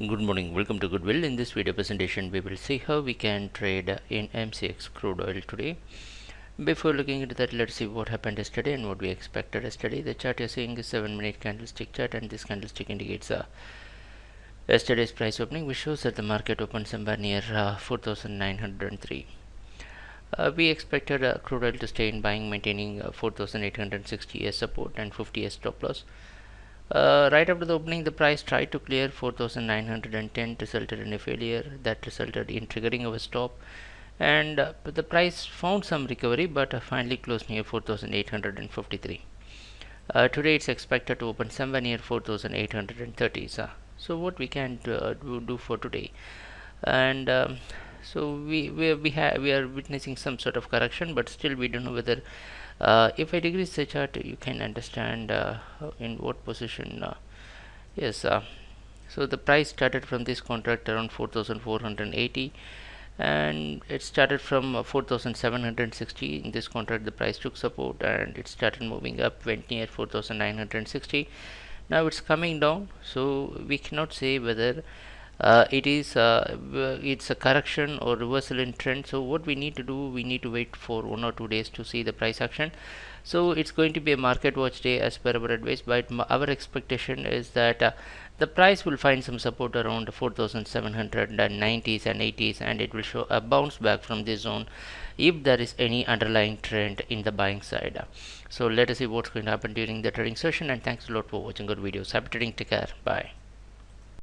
Good morning, welcome to Goodwill. In this video presentation we will see how we can trade in MCX crude oil today. Before looking into that, let's see what happened yesterday and what we expected yesterday. The chart you're seeing is 7-minute candlestick chart, and this candlestick indicates yesterday's price opening, which shows that the market opened somewhere near 4,903. We expected crude oil to stay in buying, maintaining 4,860 as support and 50 as stop loss. Right after the opening, the price tried to clear 4,910, resulted in a failure that resulted in triggering of a stop, and the price found some recovery but finally closed near 4,853. Today it's expected to open somewhere near 4,830. So what we can do for today, and so we are witnessing some sort of correction, but still we don't know whether if I decrease the chart, you can understand in what position. Yes, so the price started from this contract around 4,480, and it started from 4,760. In this contract, the price took support and it started moving up, went near 4,960. Now it's coming down, so we cannot say whether it's a correction or reversal in trend. So what we need to do, we need to wait for 1 or 2 days to see the price action. So it's going to be a market watch day as per our advice, but our expectation is that the price will find some support around 4,790s and 80s, and it will show a bounce back from this zone if there is any underlying trend in the buying side. So let us see what's going to happen during the trading session, and thanks a lot for watching our videos. Happy trading, take care, bye.